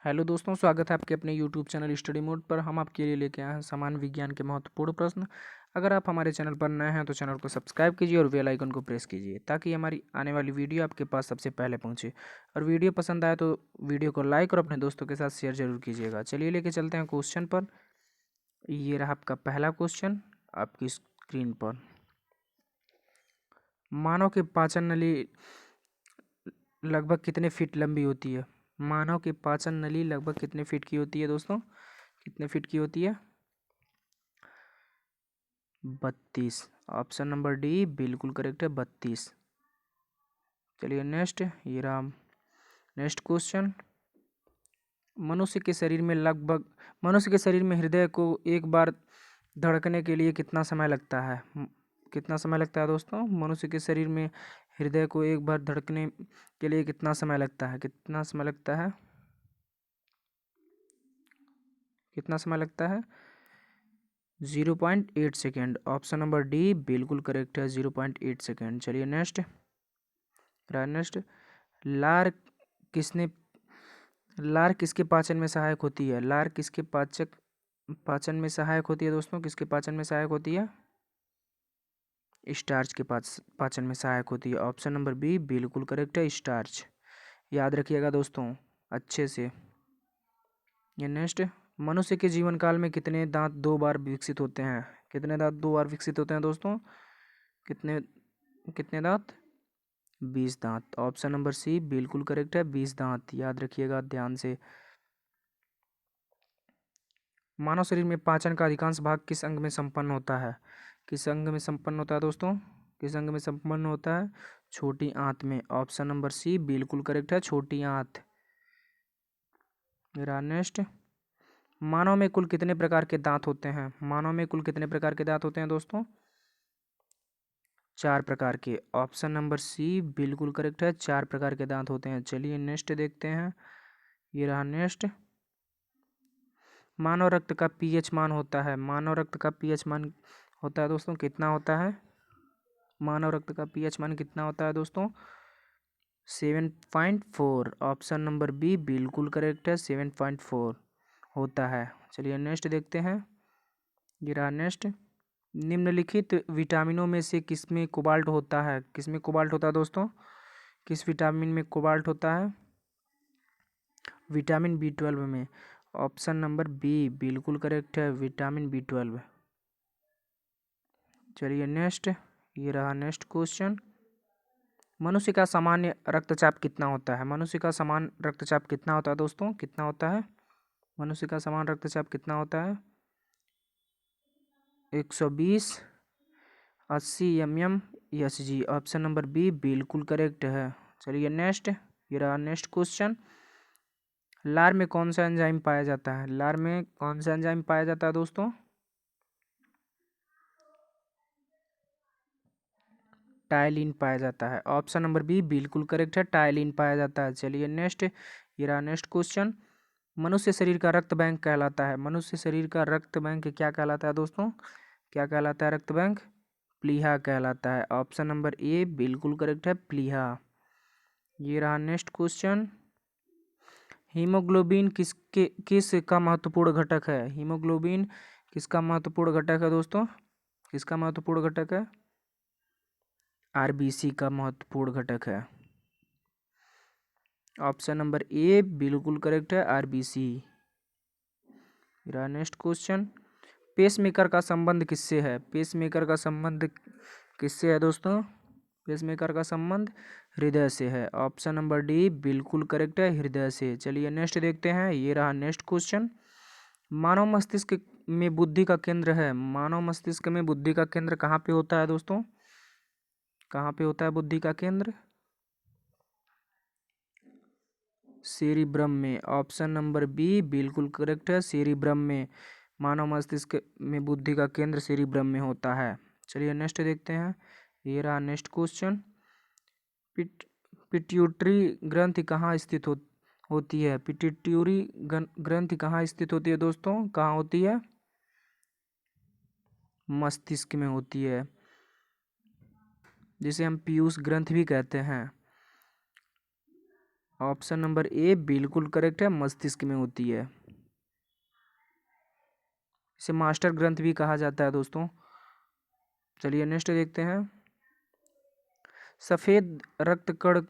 Hello दोस्तों, स्वागत है आपके अपने यूट्यूब चैनल स्टडी मोड पर। हम आपके लिए लेके आए हैं सामान्य विज्ञान के महत्वपूर्ण प्रश्न। अगर आप हमारे चैनल पर नए हैं तो चैनल को सब्सक्राइब कीजिए और बेल आइकन को प्रेस कीजिए ताकि हमारी आने वाली वीडियो आपके पास सबसे पहले पहुंचे। और वीडियो पसंद आए तो वीडियो को लाइक और अपने दोस्तों के साथ शेयर जरूर कीजिएगा। चलिए लेके चलते हैं क्वेश्चन पर। ये रहा आपका पहला क्वेश्चन आपकी स्क्रीन पर। मानव के पाचन नली लगभग कितने फीट लंबी होती है? मानव की पाचन नली लगभग कितने फीट की होती है दोस्तों? कितने फीट की होती है? 32। ऑप्शन नंबर डी बिल्कुल करेक्ट है, 32। चलिए नेक्स्ट, ये रहा नेक्स्ट क्वेश्चन। मनुष्य के शरीर में लगभग मनुष्य के शरीर में हृदय को एक बार धड़कने के लिए कितना समय लगता है? कितना समय लगता है दोस्तों? मनुष्य के शरीर में हृदय को एक बार धड़कने के लिए कितना समय लगता है? कितना समय लगता है? कितना समय लगता है? 0.8 सेकेंड। ऑप्शन नंबर डी बिल्कुल करेक्ट है, 0.8 सेकेंड। चलिए नेक्स्ट, नेक्स्ट। लार किसने लार किसके पाचन में सहायक होती है? लार किसके पाचन में सहायक होती है दोस्तों? किसके पाचन में सहायक होती है? स्टार्च के पाचन में सहायक होती है। ऑप्शन नंबर बी बिल्कुल करेक्ट है, स्टार्च। याद रखिएगा दोस्तों अच्छे से। ये नेक्स्ट, मनुष्य के जीवन काल में कितने दांत दो बार विकसित होते हैं? कितने दांत दो बार विकसित होते हैं दोस्तों? कितने कितने दांत? 20 दांत। ऑप्शन नंबर सी बिल्कुल करेक्ट है, 20 दांत। याद रखिएगा ध्यान से। मानव शरीर में पाचन का अधिकांश भाग किस अंग में संपन्न होता है? किस अंग में संपन्न होता है दोस्तों? किस अंग में संपन्न होता है? छोटी आंत में। ऑप्शन नंबर सी बिल्कुल करेक्ट है, छोटी आंत। मेरा नेक्स्ट, मानव में कुल कितने प्रकार के दांत होते हैं? मानव में कुल कितने प्रकार के दांत होते हैं दोस्तों? 4 प्रकार के। ऑप्शन नंबर सी बिल्कुल करेक्ट है, 4 प्रकार के दांत होते हैं। चलिए नेक्स्ट देखते हैं। ये रहा नेक्स्ट, मानव रक्त का पीएच मान होता है। मानव रक्त का पीएच मान होता है दोस्तों, कितना होता है? मानव रक्त का पीएच मान कितना होता है दोस्तों? 7.4। ऑप्शन नंबर बी बिल्कुल करेक्ट है, 7.4 होता है। चलिए नेक्स्ट देखते हैं। ये रहा नेक्स्ट, निम्नलिखित विटामिनों में से किसमें कोबाल्ट होता है? किसमें कोबाल्ट होता है दोस्तों? किस विटामिन में कोबाल्ट होता है? विटामिन B12 में। ऑप्शन नंबर बी बिल्कुल करेक्ट है, विटामिन B12। चलिए नेक्स्ट, ये रहा नेक्स्ट क्वेश्चन। मनुष्य का सामान्य रक्तचाप कितना होता है? मनुष्य का समान रक्तचाप कितना होता है दोस्तों? कितना होता है? मनुष्य का समान रक्तचाप कितना होता है? 120 80 mmHg। ऑप्शन नंबर बी बिल्कुल करेक्ट है। चलिए नेक्स्ट, ये रहा नेक्स्ट क्वेश्चन। लार में कौन सा एंजाइम पाया जाता है? लार में कौन सा एंजाइम पाया जाता है दोस्तों? टायलिन पाया जाता है। ऑप्शन नंबर बी बिल्कुल करेक्ट है, टायलिन पाया जाता है। चलिए नेक्स्ट, ये रहा नेक्स्ट क्वेश्चन। मनुष्य शरीर का रक्त बैंक कहलाता है। मनुष्य शरीर का रक्त बैंक क्या कहलाता है दोस्तों? क्या कहलाता है रक्त बैंक? प्लीहा कहलाता है। ऑप्शन नंबर ए बिल्कुल करेक्ट है, प्लीहा। ये रहा नेक्स्ट क्वेश्चन। हीमोग्लोबिन किसका महत्वपूर्ण घटक है? हीमोग्लोबिन किसका महत्वपूर्ण घटक है दोस्तों? किसका महत्वपूर्ण घटक है? आरबीसी का महत्वपूर्ण घटक है। ऑप्शन नंबर ए बिल्कुल करेक्ट है, आरबीसी। नेक्स्ट क्वेश्चन, पेसमेकर का संबंध किससे है? पेसमेकर का संबंध किससे है दोस्तों? पेसमेकर का संबंध हृदय से है। ऑप्शन नंबर डी बिल्कुल करेक्ट है, हृदय से। चलिए नेक्स्ट देखते हैं। ये रहा नेक्स्ट क्वेश्चन। मानव मस्तिष्क में बुद्धि का केंद्र है। मानव मस्तिष्क में बुद्धि का केंद्र कहाँ पे होता है दोस्तों? कहाँ पे होता है बुद्धि का केंद्र? सेरिब्रम में। ऑप्शन नंबर बी बिल्कुल करेक्ट है, सेरिब्रम में। मानव मस्तिष्क में बुद्धि का केंद्र सेरिब्रम में होता है। चलिए नेक्स्ट देखते हैं। ये रहा नेक्स्ट क्वेश्चन। पिट्यूटरी ग्रंथि कहाँ स्थित होती है? पिट्यूटरी ग्रंथि कहाँ स्थित होती है दोस्तों? कहाँ होती है? मस्तिष्क में होती है, जिसे हम पीयूष ग्रंथि भी कहते हैं। ऑप्शन नंबर ए बिल्कुल करेक्ट है, मस्तिष्क में होती है। इसे मास्टर ग्रंथ भी कहा जाता है दोस्तों। चलिए नेक्स्ट देखते हैं। सफेद रक्त कण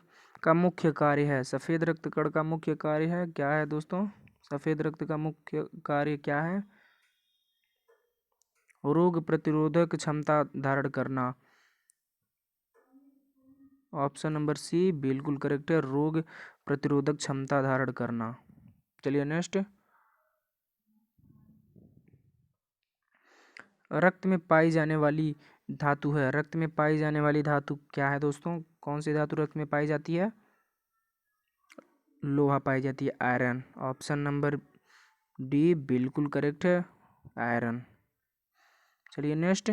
का मुख्य कार्य है। सफेद रक्त कण का मुख्य कार्य है क्या है दोस्तों? सफेद रक्त का मुख्य कार्य क्या है? रोग प्रतिरोधक क्षमता धारण करना। ऑप्शन नंबर सी बिल्कुल करेक्ट है, रोग प्रतिरोधक क्षमता धारण करना। चलिए नेक्स्ट। रक्त में पाई जाने वाली धातु है। रक्त में पाई जाने वाली धातु क्या है दोस्तों? कौन सी धातु रक्त में पाई जाती है? लोहा पाई जाती है, आयरन। ऑप्शन नंबर डी बिल्कुल करेक्ट है, आयरन। चलिए नेक्स्ट।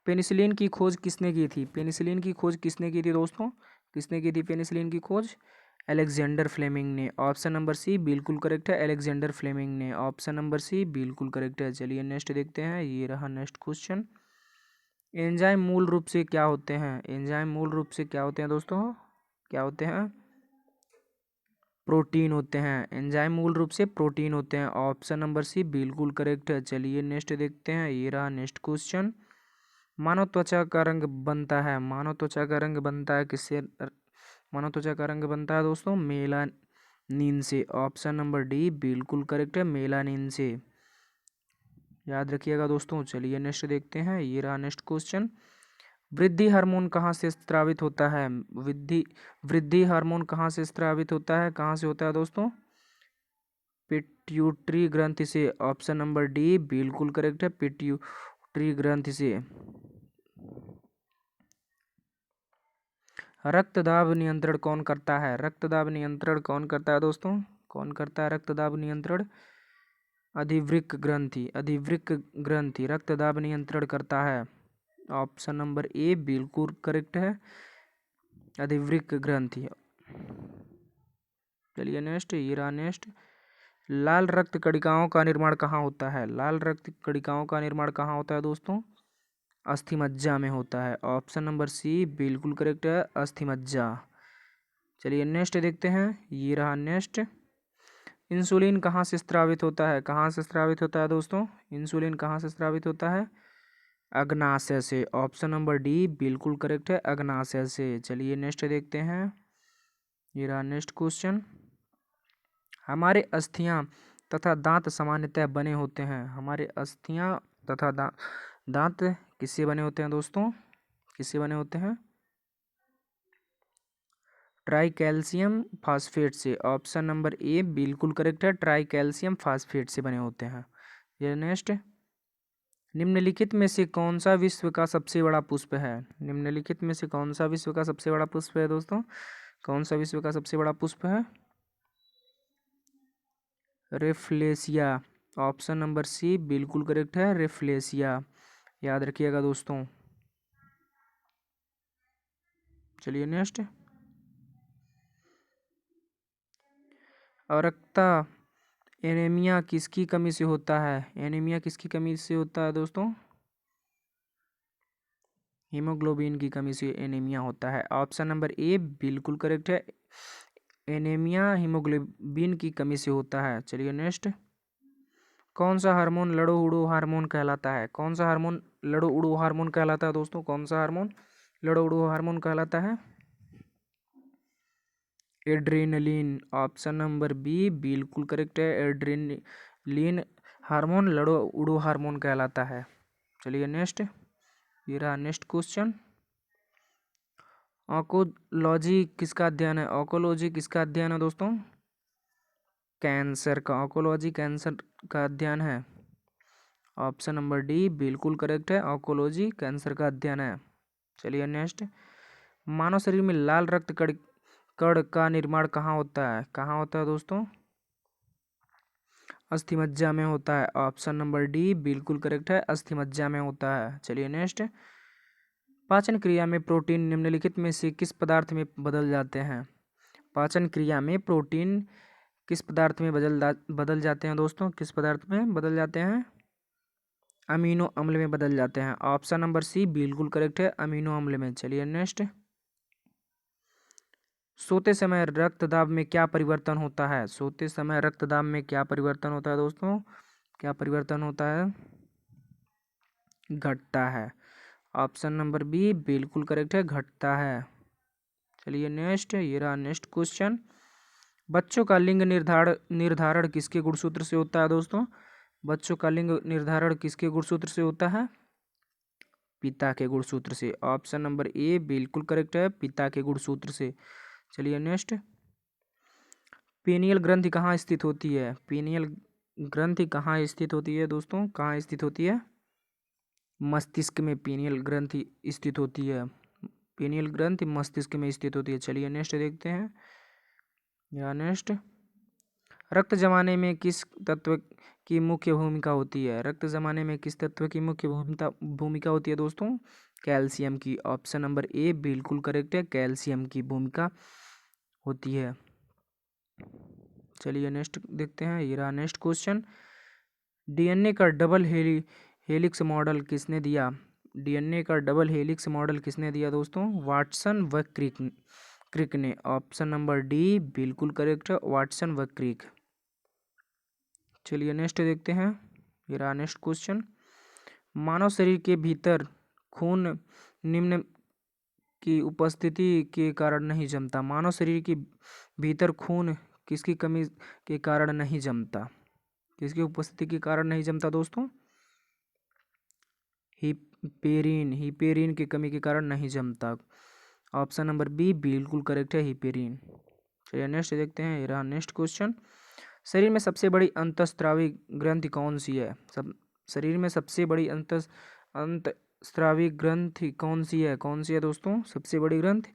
पेनिसिलिन की खोज किसने की थी? पेनिसिलिन की खोज किसने की थी दोस्तों? किसने की थी पेनिसिलिन की खोज? अलेक्जेंडर फ्लेमिंग ने। ऑप्शन नंबर सी बिल्कुल करेक्ट है, अलेक्जेंडर फ्लेमिंग ने। ऑप्शन नंबर सी बिल्कुल करेक्ट है। चलिए नेक्स्ट देखते हैं। ये रहा नेक्स्ट क्वेश्चन। एंजाइम मूल रूप से क्या होते हैं? एंजाइम मूल रूप से क्या होते हैं दोस्तों? क्या होते हैं? प्रोटीन होते हैं। एंजाइम मूल रूप से प्रोटीन होते हैं। ऑप्शन नंबर सी बिल्कुल करेक्ट है। चलिए नेक्स्ट देखते हैं। ये रहा नेक्स्ट क्वेश्चन। मानव त्वचा का रंग बनता है। मानव त्वचा का रंग बनता है किससे? मानव त्वचा का रंग बनता है दोस्तों मेलानिन से। ऑप्शन नंबर डी बिल्कुल करेक्ट है, मेलानिन से। याद रखिएगा दोस्तों। चलिए नेक्स्ट देखते हैं। ये रहा नेक्स्ट क्वेश्चन। वृद्धि हार्मोन कहाँ से स्रावित होता है? वृद्धि हार्मोन कहाँ से स्रावित होता है? कहाँ से होता है दोस्तों? पिट्यूटरी ग्रंथि से। ऑप्शन नंबर डी बिल्कुल करेक्ट है, पिट्यूटरी ग्रंथि से। रक्तदाब नियंत्रण कौन करता है? रक्तदाब नियंत्रण कौन करता है दोस्तों? कौन करता है रक्तदाब नियंत्रण? अधिवृक्क ग्रंथि। अधिवृक्क ग्रंथि रक्तदाब नियंत्रण करता है। ऑप्शन नंबर ए बिल्कुल करेक्ट है, अधिवृक्क ग्रंथि। चलिए नेक्स्ट। ये रहा नेक्स्ट। लाल रक्त कणिकाओं का निर्माण कहाँ होता है? लाल रक्त कणिकाओं का निर्माण कहाँ होता है दोस्तों? अस्थिमज्जा में होता है। ऑप्शन नंबर सी बिल्कुल करेक्ट है, अस्थिमज्जा। चलिए नेक्स्ट देखते हैं। ये रहा नेक्स्ट। इंसुलिन कहाँ से स्रावित होता है? कहाँ से स्रावित होता है दोस्तों? इंसुलिन कहाँ से स्रावित होता है? अग्नाशय से। ऑप्शन नंबर डी बिल्कुल करेक्ट है, अग्नाशय से। चलिए नेक्स्ट देखते हैं। ये रहा नेक्स्ट क्वेश्चन। हमारे अस्थियां तथा दांत सामान्यतः बने होते हैं। हमारे अस्थियां तथा दांत किससे बने होते हैं दोस्तों? किससे बने होते हैं? ट्राई कैल्शियम फास्फेट से। ऑप्शन नंबर ए बिल्कुल करेक्ट है, ट्राई कैल्शियम फास्फेट से बने होते हैं। ये नेक्स्ट। निम्नलिखित में से कौन सा विश्व का सबसे बड़ा पुष्प है? निम्नलिखित में से कौन सा विश्व का सबसे बड़ा पुष्प है दोस्तों? कौन सा विश्व का सबसे बड़ा पुष्प है? रेफ्लेसिया। ऑप्शन नंबर सी बिल्कुल करेक्ट है, रेफ्लेसिया। याद रखिएगा दोस्तों। चलिए नेक्स्ट। अरक्ता एनीमिया किसकी कमी से होता है? एनीमिया किसकी कमी से होता है दोस्तों? हीमोग्लोबिन की कमी से एनीमिया होता है। ऑप्शन नंबर ए बिल्कुल करेक्ट है, एनीमिया हीमोग्लोबिन की कमी से होता है। चलिए नेक्स्ट। कौन सा हार्मोन लड़ो उड़ो हार्मोन कहलाता है? कौन सा हार्मोन लड़ो उड़ो हार्मोन कहलाता है दोस्तों? कौन सा हार्मोन लड़ो उड़ो हार्मोन कहलाता है? एड्रेनलिन। ऑप्शन नंबर बी बिल्कुल करेक्ट है, एड्रेनलिन हार्मोन लड़ो उड़ो हार्मोन कहलाता है। चलिए नेक्स्ट। ये रहा नेक्स्ट क्वेश्चन। ऑंकोलॉजी किसका अध्ययन है? ऑंकोलॉजी किसका अध्ययन है दोस्तों? कैंसर का। ऑंकोलॉजी कैंसर का अध्ययन है। ऑप्शन नंबर डी बिल्कुल करेक्ट है, ऑंकोलॉजी कैंसर का अध्ययन है। चलिए नेक्स्ट। मानव शरीर में लाल रक्त कण का निर्माण कहाँ होता है? कहाँ होता है दोस्तों? अस्थिमज्जा में होता है। ऑप्शन नंबर डी बिल्कुल करेक्ट है, अस्थिमज्जा में होता है। चलिए नेक्स्ट। पाचन क्रिया में प्रोटीन निम्नलिखित में से किस पदार्थ में बदल जाते हैं? पाचन क्रिया में प्रोटीन किस पदार्थ में बदल जाते हैं दोस्तों? किस पदार्थ में बदल जाते हैं? अमीनो अम्ल में बदल जाते हैं। ऑप्शन नंबर सी बिल्कुल करेक्ट है, अमीनो अम्ल में। चलिए नेक्स्ट। सोते समय रक्तदाब में क्या परिवर्तन होता है? सोते समय रक्तदाब में क्या परिवर्तन होता है दोस्तों? क्या परिवर्तन होता है? घटता है। ऑप्शन नंबर बी बिल्कुल करेक्ट है, घटता है। चलिए नेक्स्ट, ये रहा नेक्स्ट क्वेश्चन। बच्चों का लिंग निर्धारण किसके गुणसूत्र से होता है दोस्तों? बच्चों का लिंग निर्धारण किसके गुणसूत्र से होता है? पिता के गुणसूत्र से। ऑप्शन नंबर ए बिल्कुल करेक्ट है, पिता के गुणसूत्र से। चलिए नेक्स्ट, पीनियल ग्रंथि कहाँ स्थित होती है? पीनियल ग्रंथि कहाँ स्थित होती है दोस्तों? कहाँ स्थित होती है? मस्तिष्क में पीनियल ग्रंथि स्थित होती है। पीनियल ग्रंथि मस्तिष्क में स्थित होती है। चलिए नेक्स्ट देखते हैं, या नेक्स्ट, रक्त जमाने में किस तत्व की मुख्य भूमिका होती है? रक्त जमाने में किस तत्व की मुख्य भूमिका होती है दोस्तों? कैल्शियम की। ऑप्शन नंबर ए बिल्कुल करेक्ट है, कैल्शियम की भूमिका होती है। चलिए नेक्स्ट देखते हैं, ये रहा नेक्स्ट क्वेश्चन। डीएनए का डबल हेलिक्स मॉडल किसने दिया? डीएनए का डबल हेलिक्स मॉडल किसने दिया दोस्तों? वाटसन व क्रिक ने। ऑप्शन नंबर डी बिल्कुल करेक्ट है, वाटसन व क्रिक। चलिए नेक्स्ट देखते हैं, ये रहा नेक्स्ट क्वेश्चन। मानव शरीर के भीतर खून निम्न की उपस्थिति के कारण नहीं जमता। मानव शरीर के भीतर खून किसकी कमी के कारण नहीं जमता? किसकी उपस्थिति के कारण नहीं जमता दोस्तों? हिपेरिन की कमी के कारण नहीं जमता। ऑप्शन नंबर बी बिल्कुल करेक्ट है, हिपेरिन। चलिए नेक्स्ट देखते हैं, ये रहा नेक्स्ट क्वेश्चन। शरीर में सबसे बड़ी अंतःस्रावी ग्रंथि कौन सी है? शरीर में सबसे बड़ी अंतःस्रावी ग्रंथि कौन सी है? कौन सी है दोस्तों सबसे बड़ी ग्रंथि?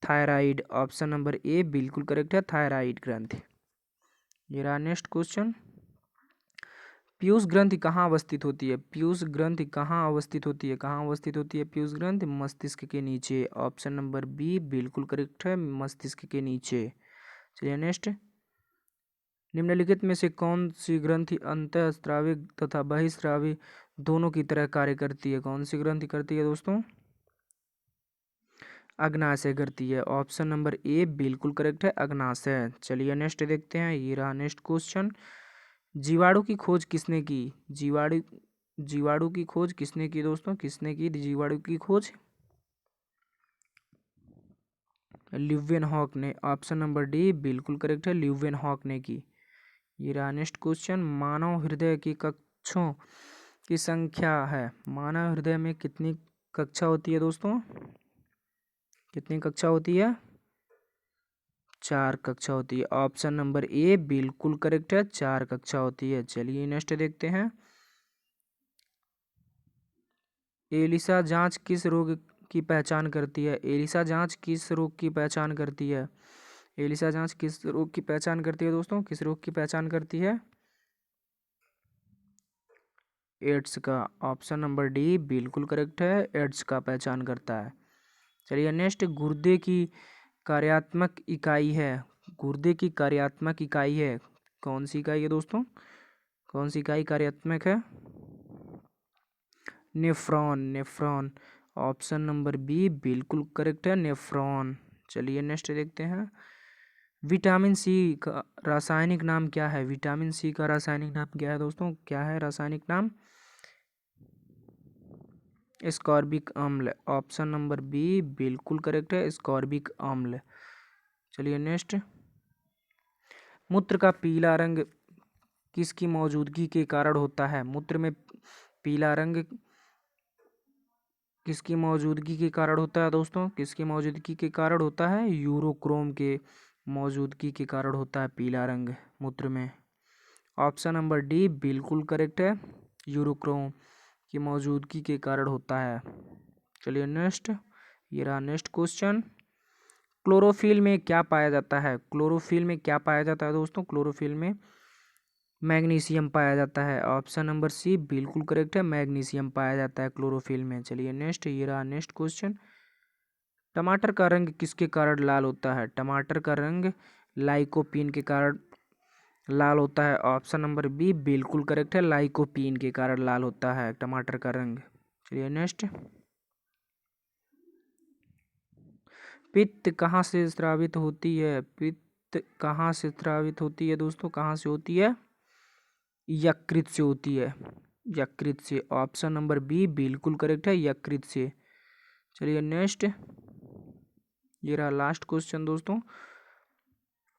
थायराइड। ऑप्शन नंबर ए बिल्कुल करेक्ट है, थायराइड ग्रंथि। ये रहा नेक्स्ट क्वेश्चन। पीयूष ग्रंथि कहाँ अवस्थित होती है? पीयूष ग्रंथि कहाँ अवस्थित होती है? कहाँ अवस्थित होती है पीयूष ग्रंथि? मस्तिष्क के नीचे। ऑप्शन नंबर बी बिल्कुल करेक्ट है, मस्तिष्क के नीचे। चलिए नेक्स्ट, निम्नलिखित में से कौन सी ग्रंथि अंतःस्रावी तथा बहिस्रावी दोनों की तरह कार्य करती है? कौन सी ग्रंथि करती है दोस्तों? अग्नाशय करती है। ऑप्शन नंबर ए बिल्कुल करेक्ट है, अग्नाशय। चलिए नेक्स्ट देखते हैं, ये रहा नेक्स्ट क्वेश्चन। जीवाणु की खोज किसने की? जीवाणु की खोज किसने की दोस्तों? किसने की जीवाणु की खोज? ल्यूवेनहॉक ने। ऑप्शन नंबर डी बिल्कुल करेक्ट है, ल्यूवेनहॉक ने की। ये रहा नेक्स्ट क्वेश्चन। मानव हृदय की कक्षों की संख्या है? मानव हृदय में कितनी कक्षा होती है दोस्तों? कितनी कक्षा होती है? 4 कक्षा होती है। ऑप्शन नंबर ए बिल्कुल करेक्ट है, 4 कक्षा होती है। चलिए नेक्स्ट देखते हैं, एलिसा जांच किस रोग की पहचान करती है? एलिसा जांच किस रोग की पहचान करती है? एलिसा जांच किस रोग की पहचान करती है दोस्तों? किस रोग की पहचान करती है? एड्स का। ऑप्शन नंबर डी बिल्कुल करेक्ट है, एड्स का पहचान करता है। चलिए नेक्स्ट, गुर्दे की कार्यात्मक इकाई है? गुर्दे की कार्यात्मक इकाई है, कौन सी इकाई है दोस्तों? कौन सी इकाई कार्यात्मक है? Nephron. Nephron. Option number B बिल्कुल करेक्ट है, नेफ्रॉन। चलिए नेक्स्ट देखते हैं, विटामिन सी का रासायनिक नाम क्या है? विटामिन सी का रासायनिक नाम क्या है दोस्तों? क्या है रासायनिक नाम? स्कॉर्बिक अम्ल। ऑप्शन नंबर बी बिल्कुल करेक्ट है, स्कॉर्बिक अम्ल। चलिए नेक्स्ट, मूत्र का पीला रंग किसकी मौजूदगी के कारण होता है? मूत्र में पीला रंग किसकी मौजूदगी के कारण होता है दोस्तों? किसकी मौजूदगी के कारण होता है? यूरोक्रोम के मौजूदगी के कारण होता है पीला रंग मूत्र में। ऑप्शन नंबर डी बिल्कुल करेक्ट है, यूरोक्रोम की मौजूदगी के कारण होता है। चलिए नेक्स्ट, ये रहा नेक्स्ट क्वेश्चन। क्लोरोफिल में क्या पाया जाता है? क्लोरोफिल में क्या पाया जाता है दोस्तों? क्लोरोफिल में मैग्नीशियम पाया जाता है। ऑप्शन नंबर सी बिल्कुल करेक्ट है, मैग्नीशियम पाया जाता है क्लोरोफिल में। चलिए नेक्स्ट, ये रहा नेक्स्ट क्वेश्चन। टमाटर का रंग किसके कारण लाल होता है? टमाटर का रंग लाइकोपीन के कारण लाल होता है। ऑप्शन नंबर बी बिल्कुल करेक्ट है, लाइकोपीन के कारण लाल होता है टमाटर का रंग। चलिए नेक्स्ट, पित्त कहाँ से स्रावित होती है? पित्त कहाँ से स्रावित होती है दोस्तों? कहाँ से होती है? यकृत से होती है, यकृत से। ऑप्शन नंबर बी बिल्कुल करेक्ट है, यकृत से। चलिए नेक्स्ट, ये रहा लास्ट क्वेश्चन दोस्तों।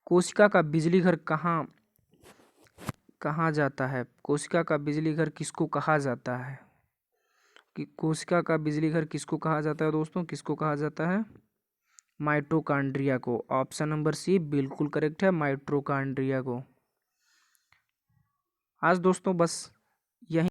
कोशिका का बिजली घर कहाँ कहाँ जाता है? कोशिका का बिजली घर किसको कहा जाता है? कि कोशिका का बिजली घर किसको कहा जाता है दोस्तों? किसको कहा जाता है? माइटोकॉन्ड्रिया को। ऑप्शन नंबर सी बिल्कुल करेक्ट है, माइटोकॉन्ड्रिया को। आज दोस्तों बस यही